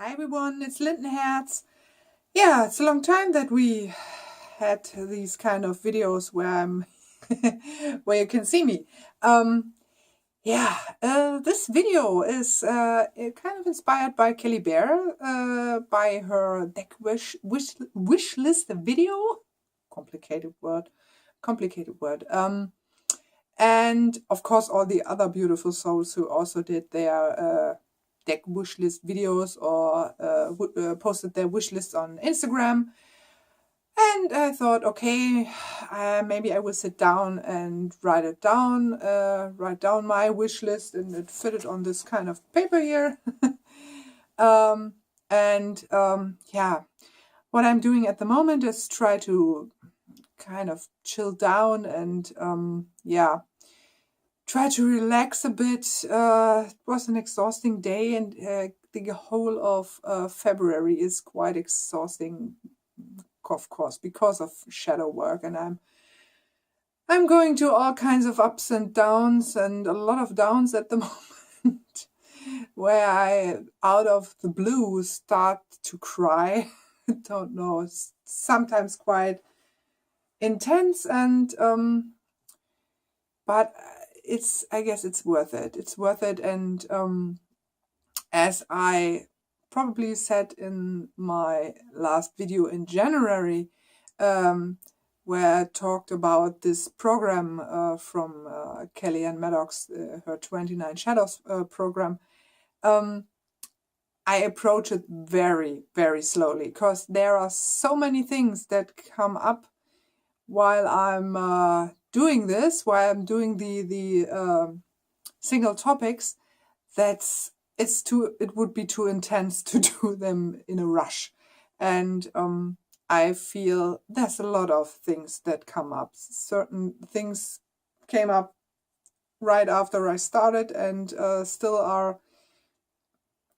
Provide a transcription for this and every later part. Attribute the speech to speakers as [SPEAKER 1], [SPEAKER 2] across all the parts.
[SPEAKER 1] Hi everyone, it's Lenormarch. Yeah, it's a long time that we had these kind of videos where I'm where you can see me. This video is kind of inspired by Kelly Bear, by her deck wish list video. Complicated word. And of course all the other beautiful souls who also did their deck wish list videos or posted their wish list on Instagram. And I thought, okay, maybe I will sit down and write down my wish list, and it fitted on this kind of paper here. What I'm doing at the moment is try to kind of chill down and try to relax a bit. It was an exhausting day, and the whole of February is quite exhausting, of course, because of shadow work, and I'm going to all kinds of ups and downs, and a lot of downs at the moment, where I, out of the blue, start to cry. I don't know, it's sometimes quite intense, and but I guess it's worth it. It's worth it, and as I probably said in my last video in January, where I talked about this program from Kelly and Maddox, her 29 Shadows program, I approach it very, very slowly, because there are so many things that come up while I'm doing this, while I'm doing the single topics, it would be too intense to do them in a rush. And I feel there's a lot of things that come up. Certain things came up right after I started, and still are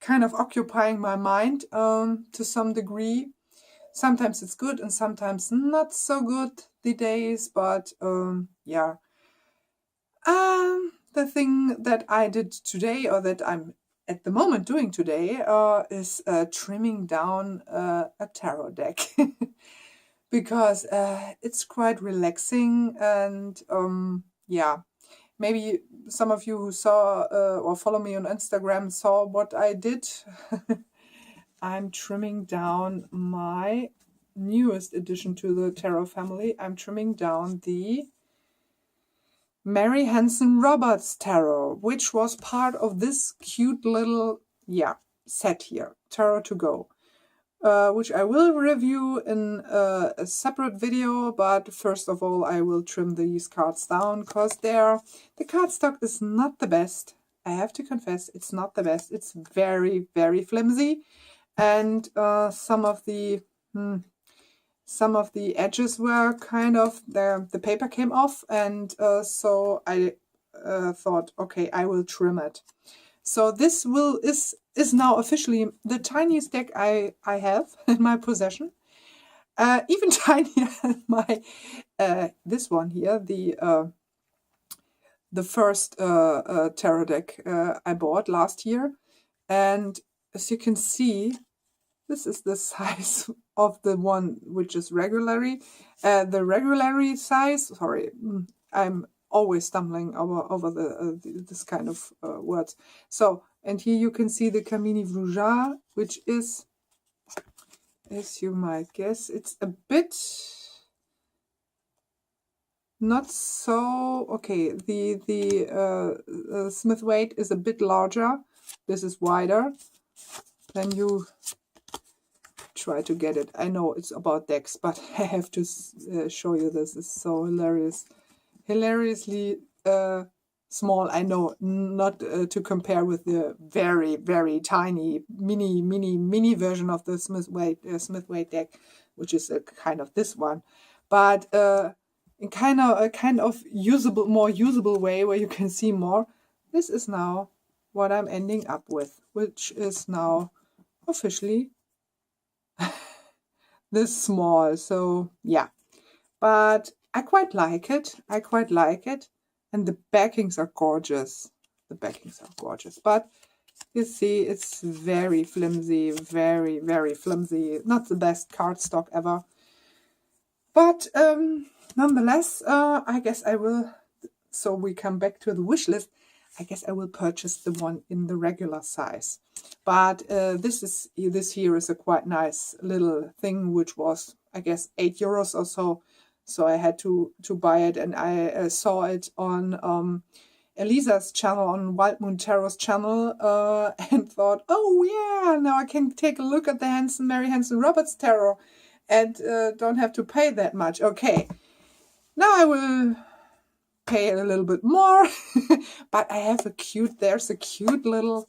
[SPEAKER 1] kind of occupying my mind to some degree. Sometimes it's good and sometimes not so good, the days, but the thing that I did today, or that I'm at the moment doing today, is trimming down a tarot deck. Because it's quite relaxing, and maybe some of you who saw or follow me on Instagram saw what I did. I'm trimming down my newest addition to the tarot family. I'm trimming down the Mary Hanson-Roberts tarot, which was part of this cute little set here, Tarot to Go, which I will review in a separate video. But first of all, I will trim these cards down, because the cardstock is not the best. I have to confess, it's not the best. It's very, very flimsy. And some of the edges were kind of, the paper came off, and so I thought, okay, I will trim it. So this is now officially the tiniest deck I have in my possession. Even tinier than my this one here, the first tarot deck I bought last year. And as you can see, this is the size of the one which is regularly. The regularly size, sorry, I'm always stumbling over this kind of words. So, and here you can see the Camini Vrouja, which is, as you might guess, it's a bit not so, okay, the Smith weight is a bit larger. This is wider. Then you try to get it. I know it's about decks, but I have to show you this. It's so hilariously small. I know, not to compare with the very, very tiny mini version of the Smith weight deck, which is a kind of this one, but in kind of usable, more usable way, where you can see more. This is now what I'm ending up with, which is now officially this small. So yeah, but I quite like it. And the backings are gorgeous. But You see, it's very flimsy, very, very flimsy. Not the best cardstock ever. But nonetheless, I guess I will, so we come back to the wish list, I guess I will purchase the one in the regular size. But this here is a quite nice little thing, which was, I guess, €8 or so. So I had to buy it, and I saw it on Elisa's channel, on Wild Moon Tarot's channel, and thought, oh yeah, now I can take a look at the Mary Hanson-Roberts tarot and don't have to pay that much. Okay, now I will pay a little bit more, but I have there's a cute little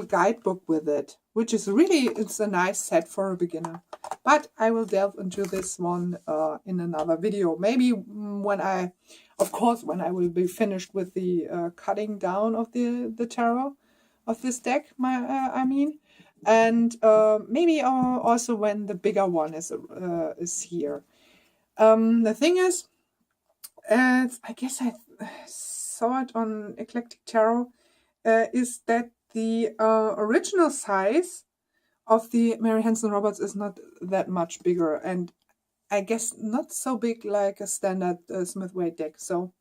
[SPEAKER 1] guidebook with it, which is really, it's a nice set for a beginner. But I will delve into this one in another video. Maybe when I will be finished with the cutting down of the tarot of this deck, I mean. And maybe also when the bigger one is here. The thing is, I guess I saw it on Eclectic Tarot, is that the original size of the Mary Hanson-Roberts is not that much bigger, and I guess not so big like a standard Smith-Waite deck. So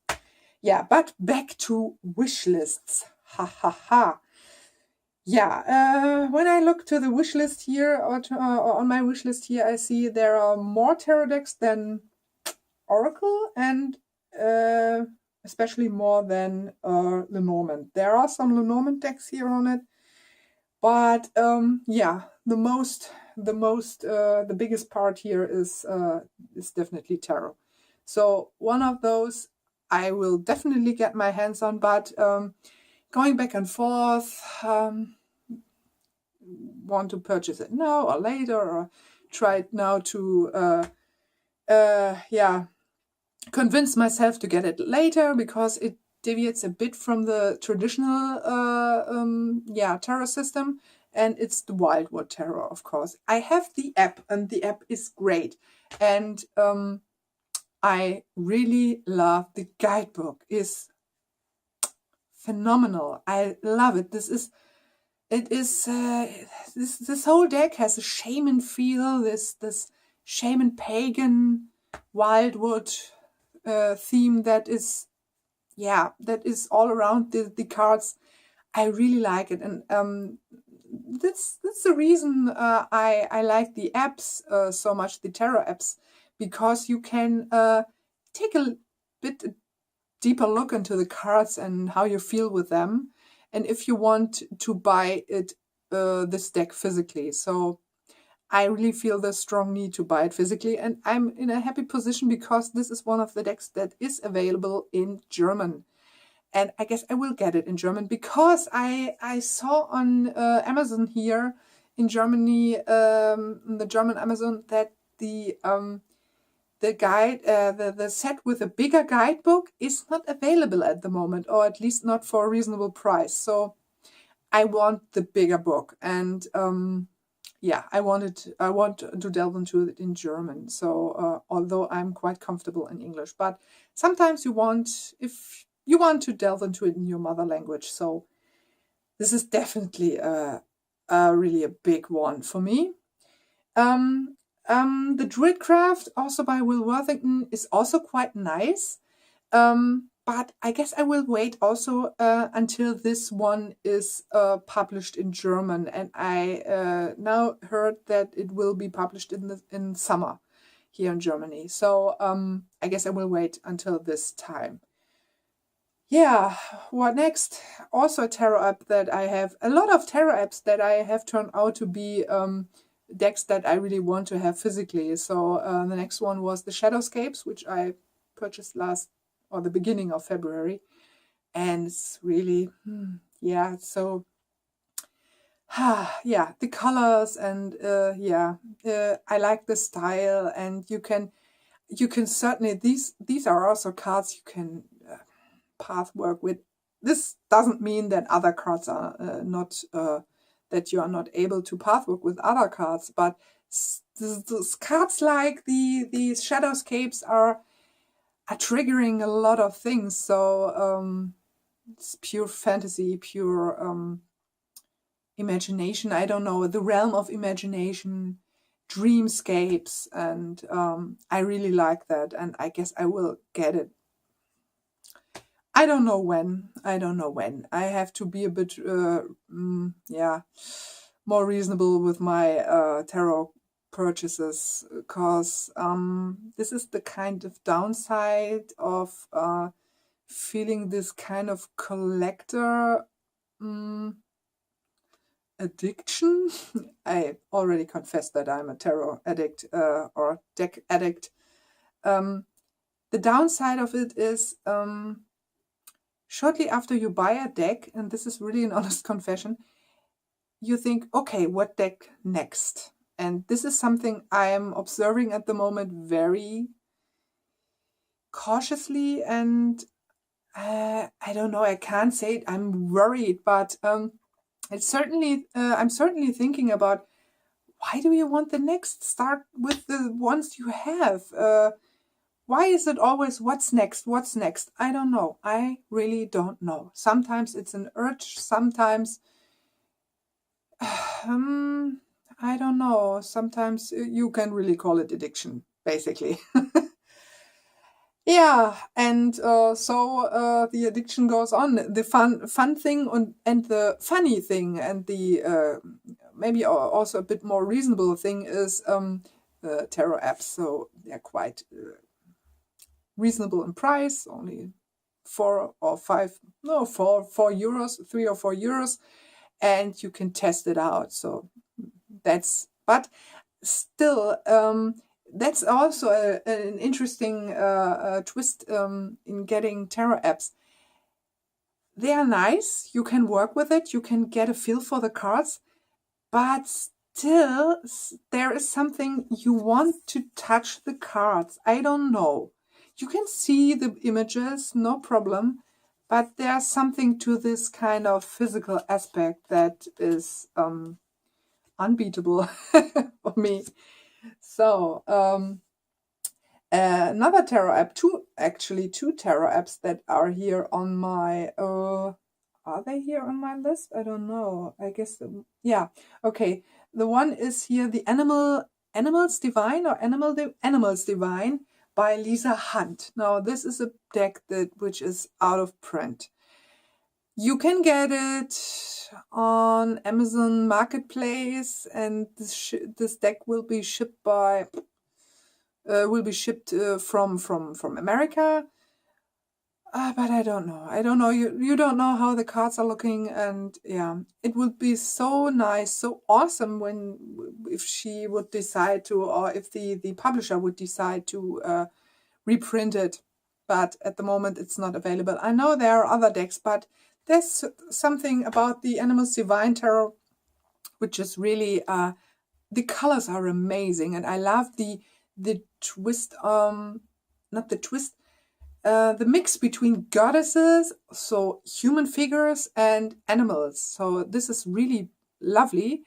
[SPEAKER 1] yeah, but back to wish lists. Ha ha ha. Yeah, when I look to the wish list here, or on my wish list here, I see there are more tarot decks than Oracle, and especially more than Lenormand. There are some Lenormand decks here on it, but yeah, the biggest part here is definitely tarot. So one of those I will definitely get my hands on, but going back and forth, want to purchase it now or later, or try it now to yeah, convince myself to get it later, because it deviates a bit from the traditional yeah, tarot system, and it's the Wildwood Tarot, of course. I have the app, and the app is great, and I really love the guidebook. It's phenomenal. I love it. This whole deck has a shaman feel, this shaman pagan Wildwood theme that is, yeah, that is all around the cards. I really like it, and that's the reason I like the apps so much, the tarot apps, because you can take a bit deeper look into the cards and how you feel with them, and if you want to buy it, this deck physically. So I really feel the strong need to buy it physically, and I'm in a happy position because this is one of the decks that is available in German. And I guess I will get it in German, because I saw on Amazon here in Germany, the German Amazon, that the set with a bigger guidebook is not available at the moment, or at least not for a reasonable price. So I want the bigger book, and yeah, I want to delve into it in German. So although I'm quite comfortable in English, but sometimes if you want to delve into it in your mother language. So this is definitely really a big one for me. The Druidcraft, also by Will Worthington, is also quite nice. But I guess I will wait also until this one is published in German. And I now heard that it will be published in summer here in Germany. So I guess I will wait until this time. Yeah, what next? Also a tarot app that I have. A lot of tarot apps that I have turned out to be decks that I really want to have physically. So the next one was the Shadowscapes, which I purchased the beginning of February. And it's really, yeah, so, yeah, the colors, and I like the style, and you can certainly, these are also cards you can path work with. This doesn't mean that other cards are not, that you are not able to path work with other cards, but those cards like these Shadowscapes are triggering a lot of things. So it's pure fantasy, pure imagination. I don't know, the realm of imagination, dreamscapes, and I really like that, and I guess I will get it. I don't know when. I have to be a bit, more reasonable with my tarot purchases, because this is the kind of downside of feeling this kind of collector addiction. I already confessed that I'm a tarot addict or deck addict. The downside of it is shortly after you buy a deck, and this is really an honest confession, you think, okay, what deck next? And this is something I am observing at the moment very cautiously, and I don't know, I can't say it, I'm worried, but it's certainly, I'm certainly thinking about, why do you want the next? Start with the ones you have. Why is it always what's next? What's next? I don't know. I really don't know. Sometimes it's an urge. Sometimes, I don't know. Sometimes you can really call it addiction, basically. Yeah, and so the addiction goes on. The fun thing and the funny thing and the maybe also a bit more reasonable thing is tarot apps. So they're quite reasonable in price, only 4 or 5, no, 4 euros, 3 or 4 euros, and you can test it out. So that's, but still, that's also an interesting twist in getting tarot apps. They are nice, you can work with it, you can get a feel for the cards, but still there is something, you want to touch the cards. I don't know. You can see the images, no problem, but there's something to this kind of physical aspect that is unbeatable for me. So another tarot app, two tarot apps that are here on my, are they here on my list? I don't know. I guess, yeah. Okay. The one is here, the Animals Divine or Animals Divine by Lisa Hunt. Now, this is a deck which is out of print. You can get it on Amazon Marketplace, and this deck will be shipped by from America. But I don't know. You don't know how the cards are looking, and yeah, it would be so nice, so awesome if she would decide to, or if the publisher would decide to reprint it. But at the moment, it's not available. I know there are other decks, but there's something about the Animals Divine Tarot, which is really, the colors are amazing, and I love the twist, not the twist, the mix between goddesses, so human figures, and animals. So this is really lovely.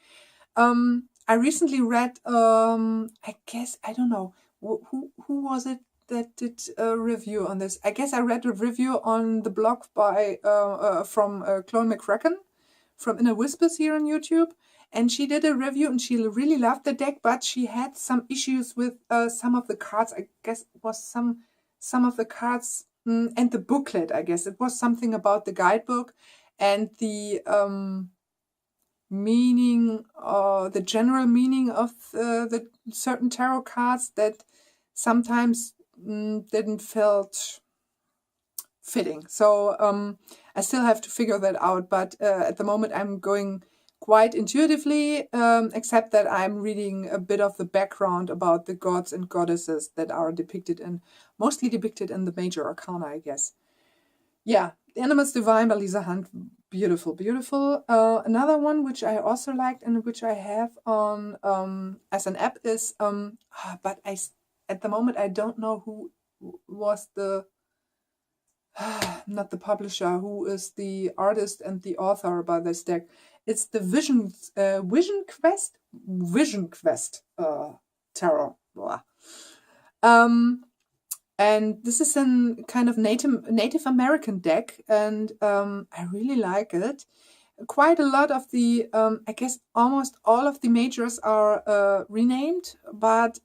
[SPEAKER 1] I recently read, I guess, I don't know, who was it that did a review on this? I guess I read a review on the blog by from Chloe McCracken from Inner Whispers here on YouTube. And she did a review and she really loved the deck, but she had some issues with some of the cards. I guess it was some of the cards and the booklet, I guess. It was something about the guidebook and the meaning, the general meaning of the certain tarot cards that sometimes didn't felt fitting. So I still have to figure that out, but at the moment I'm going quite intuitively, except that I'm reading a bit of the background about the gods and goddesses that are mostly depicted in the major arcana, I guess. Yeah, The Animals Divine by Lisa Hunt. Beautiful, beautiful. Another one which I also liked and which I have on as an app is, but at the moment I don't know who was the, not the publisher, who is the artist and the author by this deck. It's the Vision Quest tarot. Blah. And this is a kind of Native American deck, and I really like it. quite a lot of the, I guess almost all of the majors are renamed, but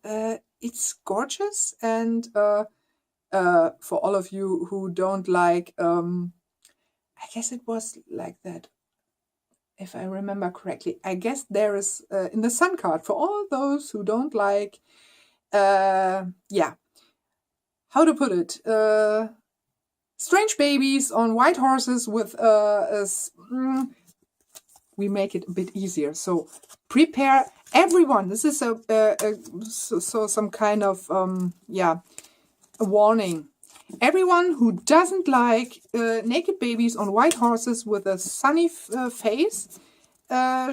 [SPEAKER 1] it's gorgeous. And for all of you who don't like, I guess it was like that, if I remember correctly. I guess there is in the Sun card, for all those who don't like, yeah, how to put it, strange babies on white horses with we make it a bit easier. So prepare everyone. This is so some kind of yeah, a warning. Everyone who doesn't like naked babies on white horses with a sunny face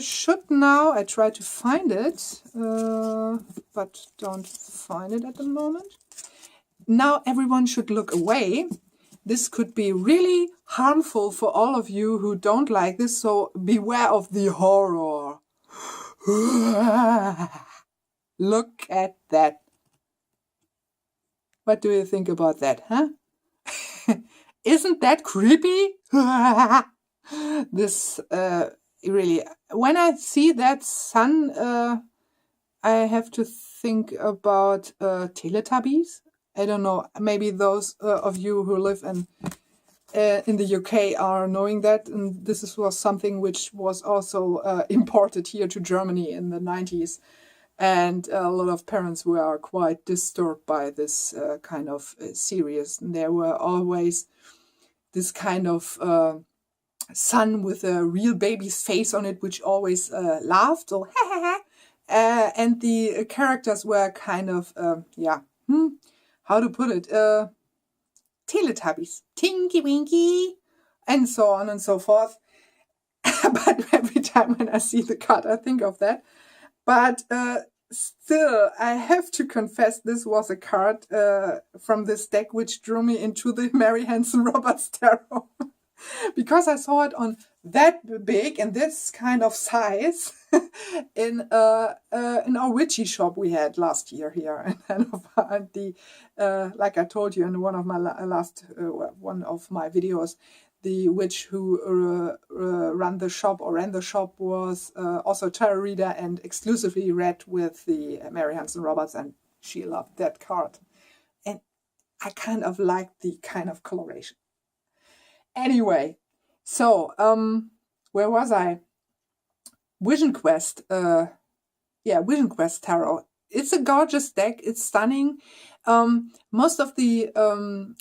[SPEAKER 1] should now, I try to find it, but don't find it at the moment. Now everyone should look away. This could be really harmful for all of you who don't like this, so beware of the horror. Look at that. What do you think about that, huh? Isn't that creepy? This really, when I see that sun, I have to think about Teletubbies. I don't know, maybe those of you who live in the UK are knowing that, and this was something which was also imported here to Germany in the 90s. And a lot of parents were quite disturbed by this kind of series. And there were always this kind of sun with a real baby's face on it, which always laughed, or and the characters were kind of, yeah, how to put it, Teletubbies, Tinky Winky, and so on and so forth. But every time when I see the card, I think of that. But still, I have to confess, this was a card from this deck which drew me into the Mary Hanson-Roberts tarot. Because I saw it on that big and this kind of size in our witchy shop we had last year here in Hanover. And the like I told you in one of my one of my videos, the witch who ran the shop was also a tarot reader and exclusively read with the Mary Hanson-Roberts, and she loved that card. And I kind of liked the kind of coloration. Anyway, so where was I? Vision Quest. Vision Quest Tarot. It's a gorgeous deck. It's stunning. Most of the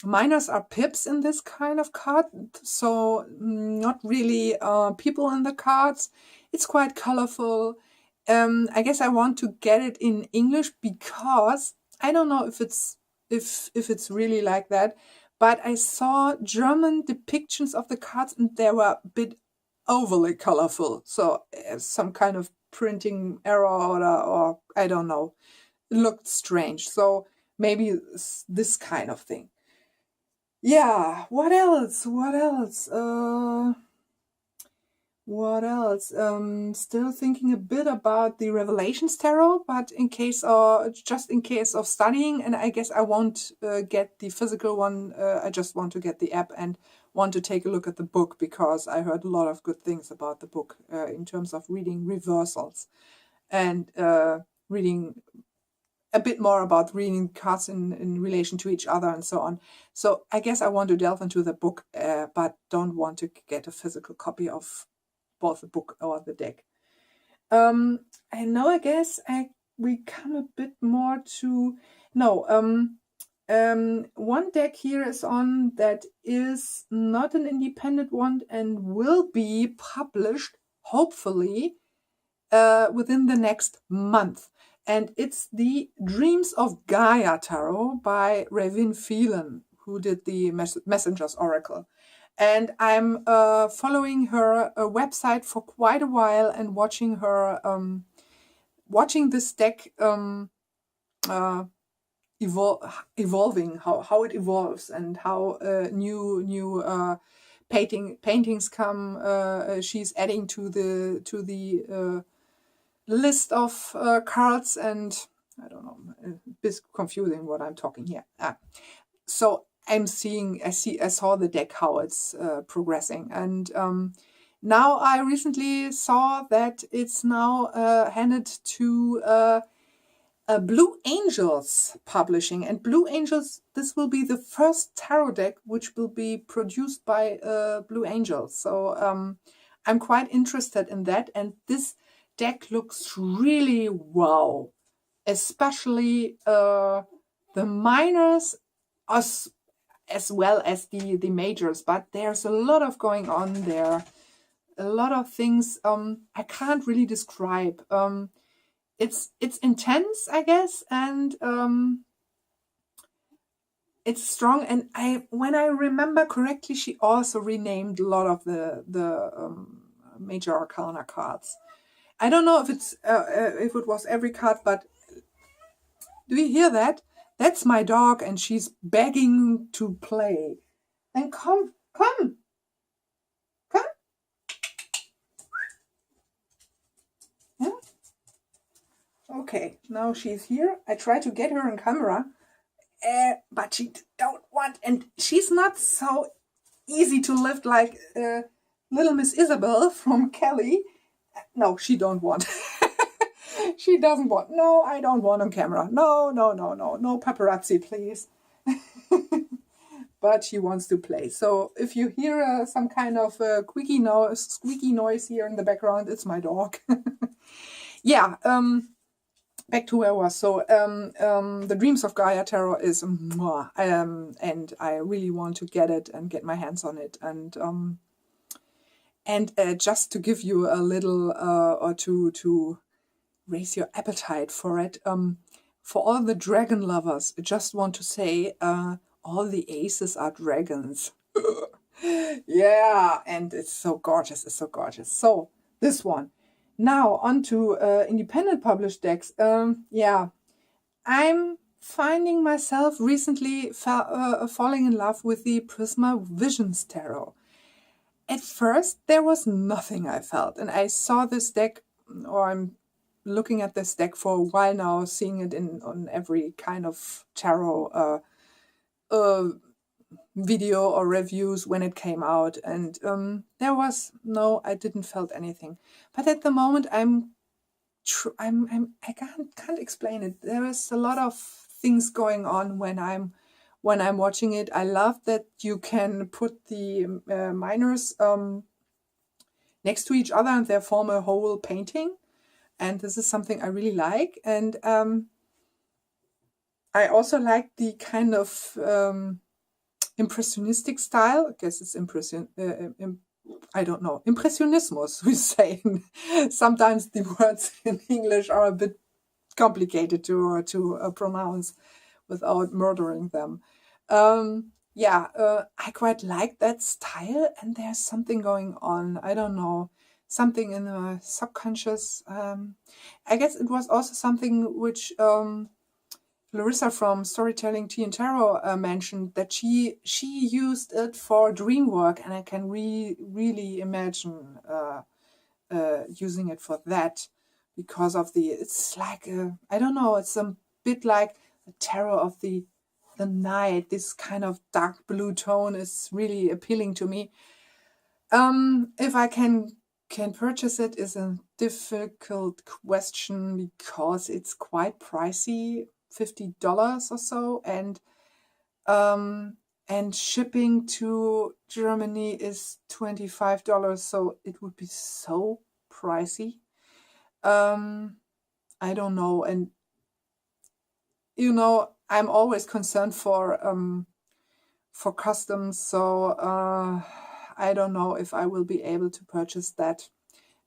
[SPEAKER 1] minors are pips in this kind of card, so not really people in the cards. It's quite colorful. I guess I want to get it in English because I don't know if it's really like that. But I saw German depictions of the cards and they were a bit overly colorful. So some kind of printing error or I don't know. It looked strange. So maybe this kind of thing. Yeah, what else? Still thinking a bit about the Revelations Tarot, but just in case of studying, and I guess I won't get the physical one. I just want to get the app and want to take a look at the book because I heard a lot of good things about the book in terms of reading reversals and reading a bit more about reading cards in relation to each other and so on. So I guess I want to delve into the book, but don't want to get a physical copy of both the book or the deck. I know, I guess we come a bit more to one deck here is on that is not an independent one and will be published hopefully within the next month, and it's the Dreams of Gaia Tarot by Ravin Phelan, who did the Messenger's Oracle. And I'm following her website for quite a while and watching her, watching this deck evolving, how it evolves and how new paintings come. She's adding to the list of cards, and I don't know, a bit confusing what I'm talking here. So I saw the deck, how it's progressing, and Now I recently saw that it's now handed to Blue Angels Publishing. And Blue Angels, this will be the first tarot deck which will be produced by Blue Angels. So I'm quite interested in that. And this deck looks really wow. Especially the minors as well as the majors. But there's a lot of going on there. A lot of things I can't really describe. It's intense, I guess, and it's strong. And when I remember correctly, she also renamed a lot of the major arcana cards. I don't know if it was every card, but do you hear that? That's my dog, and she's begging to play. And come. Yeah? Okay, now she's here. I try to get her on camera, but she don't want, and she's not so easy to lift like little Miss Isabel from Kelly. No, she don't want. She doesn't want. No, I don't want on camera. No paparazzi, please. But she wants to play. So if you hear some kind of squeaky noise here in the background, it's my dog. Yeah. Back to where I was. So the Dreams of Gaia Tarot is and I really want to get it and get my hands on it. And just to give you a little or to raise your appetite for it, for all the dragon lovers, I just want to say all the aces are dragons. Yeah, and it's so gorgeous. It's so gorgeous. So this one. Now on to independent published decks. Yeah, I'm finding myself recently falling in love with the Prisma Visions Tarot. At first, there was nothing I felt, and I saw this deck, or I'm looking at this deck for a while now, seeing it on every kind of tarot video or reviews when it came out, and there was I didn't felt anything. But at the moment, I can't explain it. There is a lot of things going on when I'm watching it. I love that you can put the minors next to each other and they form a whole painting, and this is something I really like. And I also like the kind of impressionistic style. I guess it's I don't know, impressionismus, we say. Sometimes the words in English are a bit complicated to pronounce without murdering them. I quite like that style, and there's something going on. I don't know, something in the subconscious. I guess it was also something which Larissa from Storytelling Tea and Tarot mentioned, that she used it for dream work, and I can really imagine using it for that, because of it's like I don't know, it's a bit like the tarot of the night. This kind of dark blue tone is really appealing to me. If I can purchase it is a difficult question, because it's quite pricey. $50 or so, and shipping to Germany is $25, so it would be so pricey. I don't know, and I'm always concerned for customs, so I don't know if I will be able to purchase that.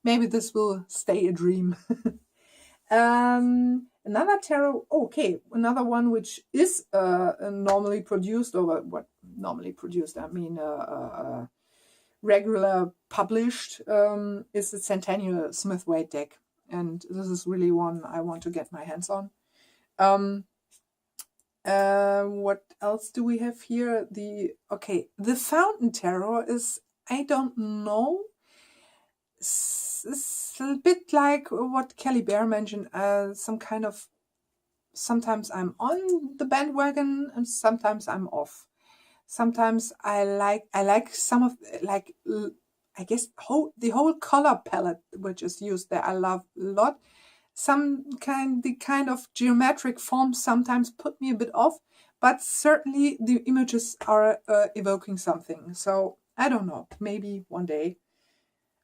[SPEAKER 1] Maybe this will stay a dream. Another tarot, another one which is normally produced, or what normally produced, I mean regular published, is the Centennial Smith-Waite deck, and this is really one I want to get my hands on. What else do we have here? The Fountain Tarot is, I don't know, it's a bit like what Kelly Bear mentioned, some kind of, sometimes I'm on the bandwagon and sometimes I'm off. Sometimes I like some of, like I guess the whole color palette which is used there, I love a lot. The kind of geometric forms sometimes put me a bit off, but certainly the images are evoking something. So I don't know, maybe one day.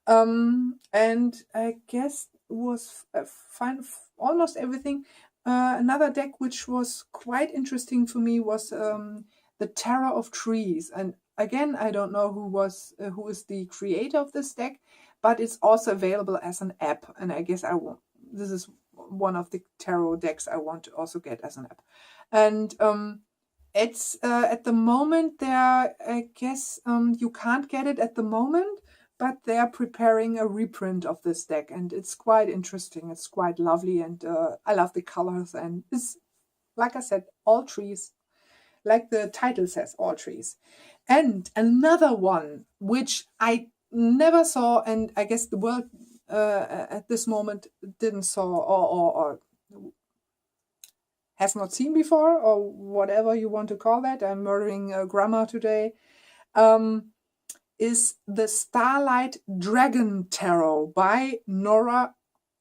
[SPEAKER 1] And I guess it was fine, almost everything. Another deck which was quite interesting for me was the Tarot of Trees. And again, I don't know who is the creator of this deck, but it's also available as an app. And I guess this is one of the tarot decks I want to also get as an app. And it's at the moment there, I guess you can't get it at the moment, but they are preparing a reprint of this deck, and it's quite interesting. It's quite lovely, and I love the colors. And it's, like I said, all trees, like the title says, all trees. And another one which I never saw, and I guess the world at this moment didn't saw or has not seen before, or whatever you want to call that. I'm murdering grammar today. Is the Starlight Dragon Tarot by Nora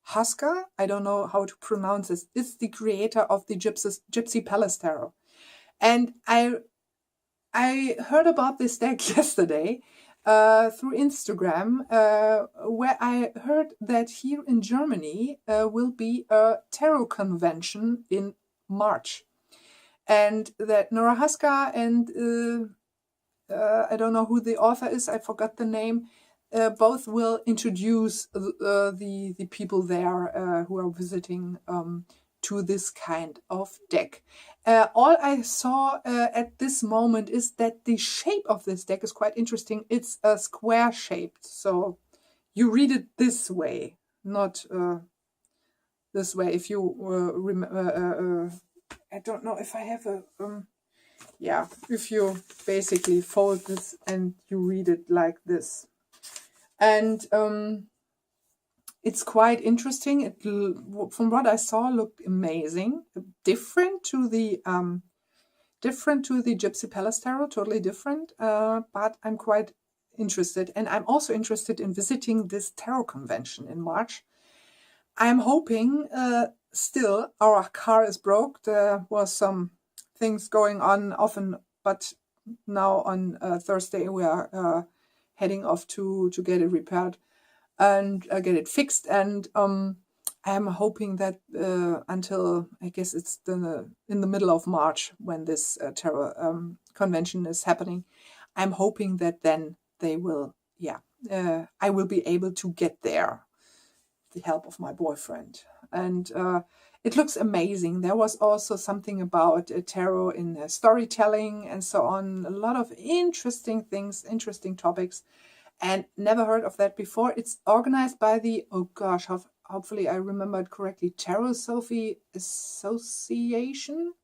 [SPEAKER 1] Husker. I don't know how to pronounce this. It's the creator of the Gypsy Palace Tarot. And I heard about this deck yesterday through Instagram, where I heard that here in Germany will be a tarot convention in March. And that Nora Husker and I don't know who the author is, I forgot the name, both will introduce the people there who are visiting to this kind of deck. All I saw at this moment is that the shape of this deck is quite interesting. It's a square shaped, so you read it this way, not this way. If you remember, I don't know if I have a... yeah, if you basically fold this and you read it like this. And it's quite interesting. It, from what I saw, looked amazing. Different to the Gypsy Palace Tarot, totally different. But I'm quite interested. And I'm also interested in visiting this tarot convention in March. I'm hoping, still, our car is broke. There was some things going on often, but now on Thursday we are heading off to get it repaired and get it fixed. And I'm hoping that until, I guess it's in the middle of March when this tarot convention is happening, I'm hoping that then they will, I will be able to get there with the help of my boyfriend. And it looks amazing. There was also something about tarot in storytelling and so on. A lot of interesting things, interesting topics, and never heard of that before. It's organized by the, oh gosh, hopefully I remembered correctly, Tarosophy Association.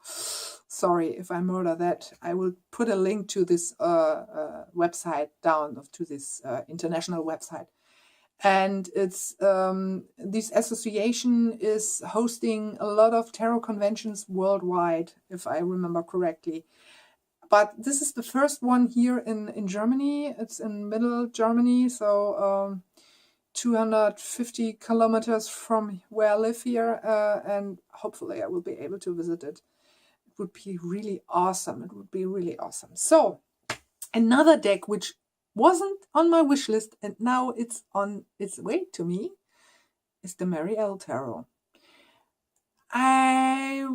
[SPEAKER 1] Sorry if I murder that. I will put a link to this website down, to this international website. And it's this association is hosting a lot of tarot conventions worldwide, if I remember correctly. But this is the first one here in Germany. It's in middle Germany, so 250 kilometers from where I live here, and hopefully I will be able to visit it. It would be really awesome. It would be really awesome. So another deck which wasn't on my wish list and now it's on its way to me is the Mary L. Tarot. I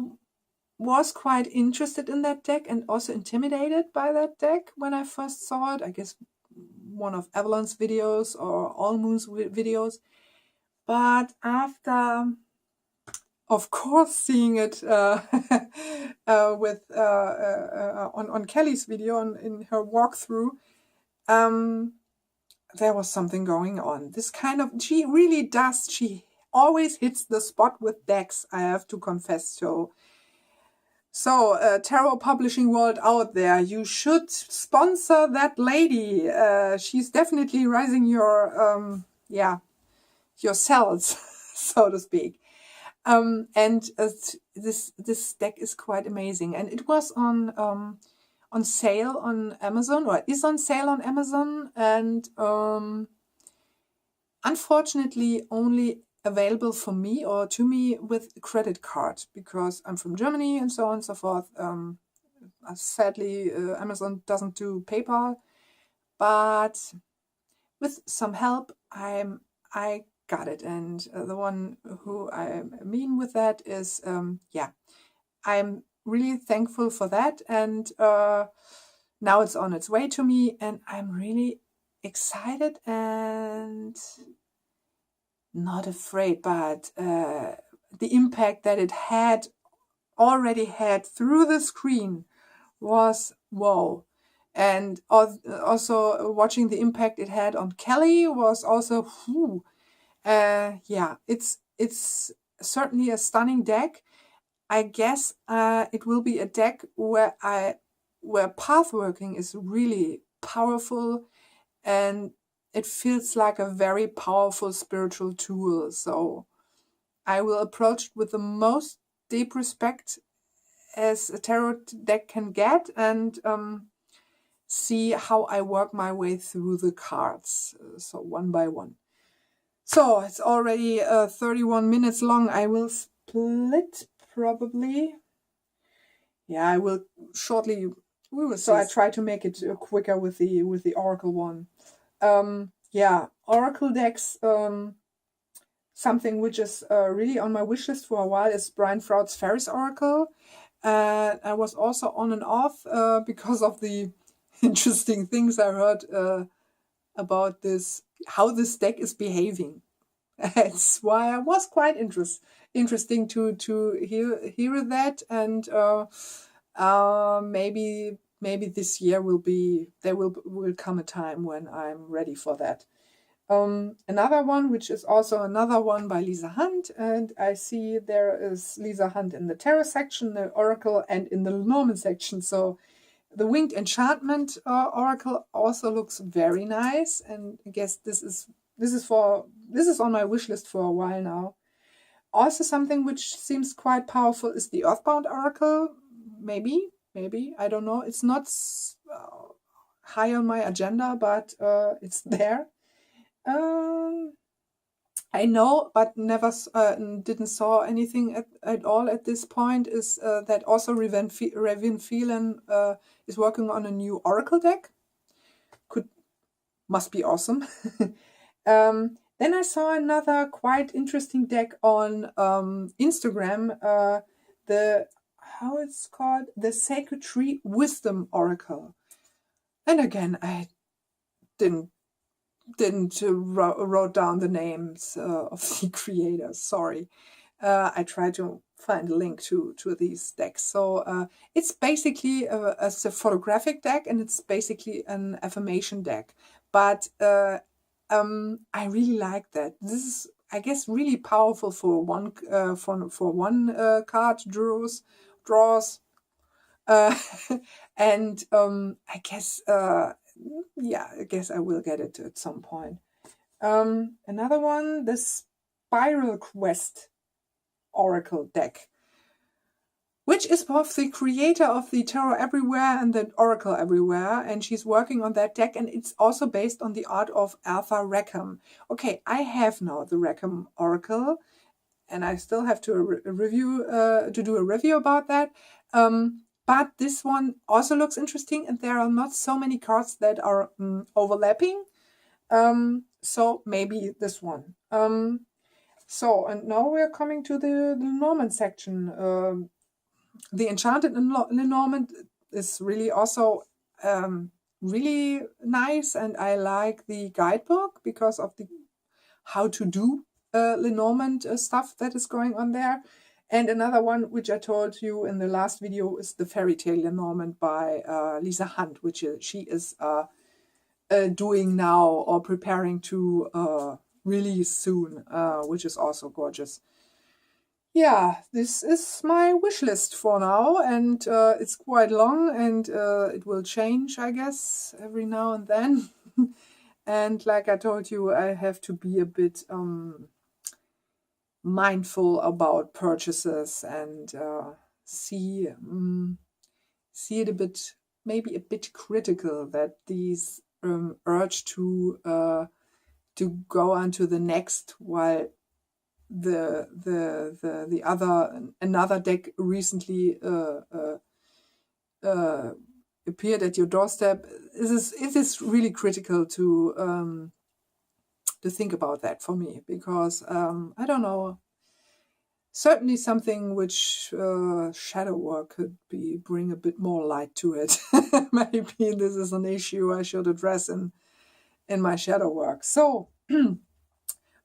[SPEAKER 1] was quite interested in that deck and also intimidated by that deck when I first saw it. I guess one of Avalon's videos or Allmoon's videos. But after, of course, seeing it with on Kelly's video in her walkthrough, there was something going on. This kind of, she really does, she always hits the spot with decks, I have to confess. So tarot publishing world out there, you should sponsor that lady. She's definitely raising your sales, so to speak. And this deck is quite amazing, and it was on on sale on Amazon, or is on sale on Amazon, and unfortunately only available for me or to me with a credit card, because I'm from Germany and so on and so forth. Sadly, Amazon doesn't do PayPal, but with some help, I got it. And the one who I mean with that is, I'm really thankful for that. And now it's on its way to me, and I'm really excited and not afraid, but the impact that it already had through the screen was wow. And also watching the impact it had on Kelly was also whew. It's certainly a stunning deck. I guess it will be a deck where path working is really powerful, and it feels like a very powerful spiritual tool. So I will approach it with the most deep respect as a tarot deck can get, and see how I work my way through the cards, so one by one. So it's already 31 minutes long. I will split probably. Yeah, I will shortly. We will. So I try to make it quicker with the Oracle one. Oracle decks. Something which is really on my wish list for a while is Brian Froud's Ferris Oracle. I was also on and off because of the interesting things I heard about this, how this deck is behaving. That's why I was quite interesting to hear that, and maybe this year will come a time when I'm ready for that. Another one, which is also another one by Lisa Hunt, and I see there is Lisa Hunt in the Tarot section, the Oracle, and in the Lenormand section. So the Winged Enchantment Oracle also looks very nice, and I guess this is on my wish list for a while now. Also, something which seems quite powerful is the Earthbound Oracle. Maybe I don't know. It's not high on my agenda, but it's there. I know, but never didn't saw anything at all at this point. Is that also Revin Phelan is working on a new Oracle deck? Must be awesome. Then I saw another quite interesting deck on Instagram. How it's called, the Sacred Tree Wisdom Oracle. And again, I didn't wrote down the names of the creators. Sorry. I tried to find a link to these decks. So it's basically a photographic deck, and it's basically an affirmation deck. But I really like that. This is, I guess, really powerful for one card draws. And I guess I guess I will get it at some point. Another one, the Spiral Quest Oracle deck, which is both the creator of the Tarot Everywhere and the Oracle Everywhere, and she's working on that deck, and it's also based on the art of Arthur Rackham. Okay, I have now the Rackham Oracle, and I still have to do a review about that. But this one also looks interesting, and there are not so many cards that are overlapping. So maybe this one. And now we're coming to the Lenormand section. The Enchanted Lenormand is really also really nice, and I like the guidebook because of the how to do Lenormand stuff that is going on there. And another one, which I told you in the last video, is the Fairy Tale Lenormand by Lisa Hunt, which she is doing now or preparing to release soon, which is also gorgeous. Yeah, this is my wish list for now, and it's quite long, and it will change, I guess, every now and then. And like I told you, I have to be a bit mindful about purchases and see it a bit maybe a bit critical that these urge to go on to the next, while another deck recently appeared at your doorstep. It is really critical to think about that for me, because I don't know, certainly something which shadow work could bring a bit more light to it. Maybe this is an issue I should address in my shadow work. So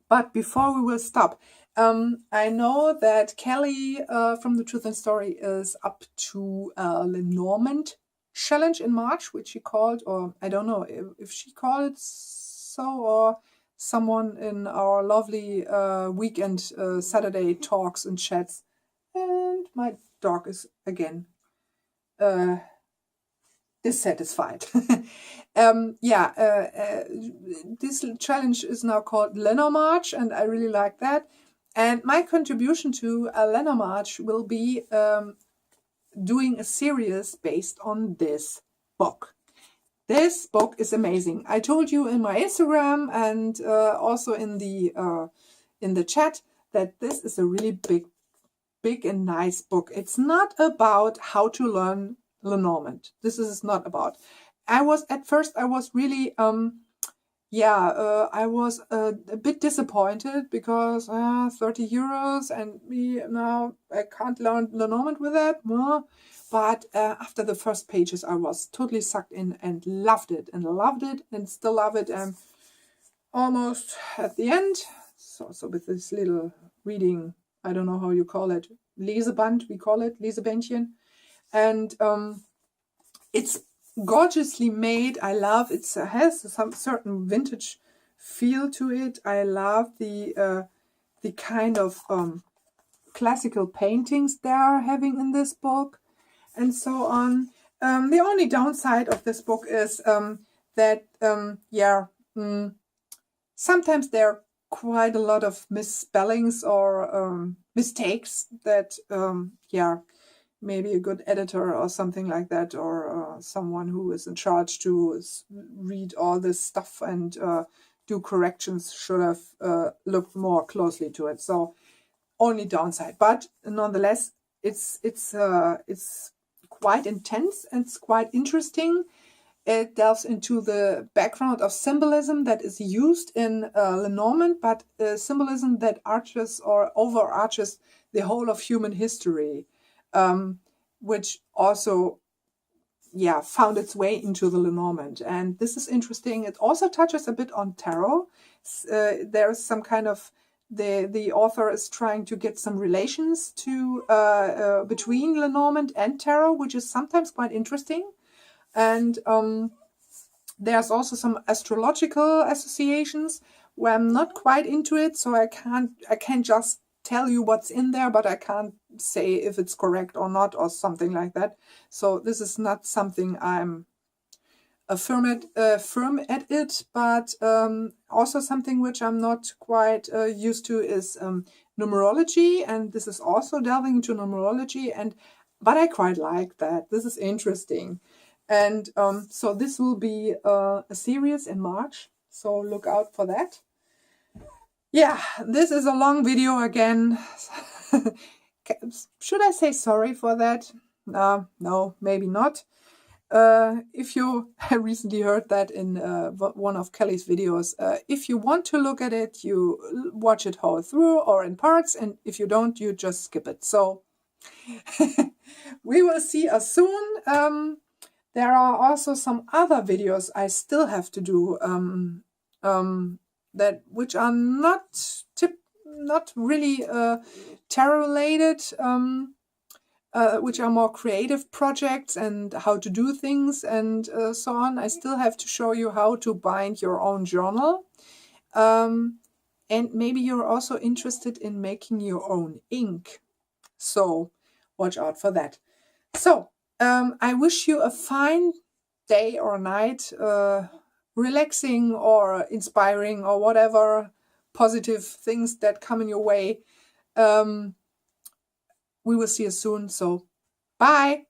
[SPEAKER 1] but before we will stop, I know that Kelly from the Truth and Story is up to Lenormand challenge in March, which she called, or I don't know if she called it so, or someone in our lovely weekend Saturday talks and chats. And my dog is again dissatisfied. This challenge is now called Lenormarch, and I really like that. And my contribution to Lenormarch will be doing a series based on this book. This book is amazing. I told you in my Instagram and also in the chat that this is a really big and nice book. It's not about how to learn Lenormand. This is not about. At first I was really I was a bit disappointed, because 30 euros and now I can't learn Lenormand with that. But after the first pages I was totally sucked in and loved it and still love it. And almost at the end, so with this little reading, I don't know how you call it, Leseband, we call it, Lesebändchen. And it's gorgeously made. I love it. It has some certain vintage feel to it. I love the kind of classical paintings they are having in this book, and so on. The only downside of this book is that sometimes there are quite a lot of misspellings or mistakes that maybe a good editor or something like that, or someone who is in charge to read all this stuff and do corrections should have looked more closely to it. So only downside, but nonetheless, it's quite intense and it's quite interesting. It delves into the background of symbolism that is used in Lenormand, but symbolism that arches or overarches the whole of human history. Which also, found its way into the Lenormand. And this is interesting. It also touches a bit on tarot. There's some kind of, the author is trying to get some relations to between Lenormand and tarot, which is sometimes quite interesting. And there's also some astrological associations where I'm not quite into it, so I can't just tell you what's in there, but I can't say if it's correct or not, or something like that. So this is not something I'm firm at it, but also something which I'm not quite used to is numerology, and this is also delving into numerology, but I quite like that. This is interesting. And so this will be a series in March, so look out for that. Yeah, this is a long video again. Should I say sorry for that? No, maybe not. If you recently heard that in one of Kelly's videos, if you want to look at it, you watch it whole through or in parts, and if you don't, you just skip it. So we will see us soon. There are also some other videos I still have to do which are not really tarot related, which are more creative projects and how to do things and so on. I still have to show you how to bind your own journal. And maybe you're also interested in making your own ink. So watch out for that. So I wish you a fine day or night, relaxing or inspiring or whatever positive things that come in your way. We will see you soon. So bye.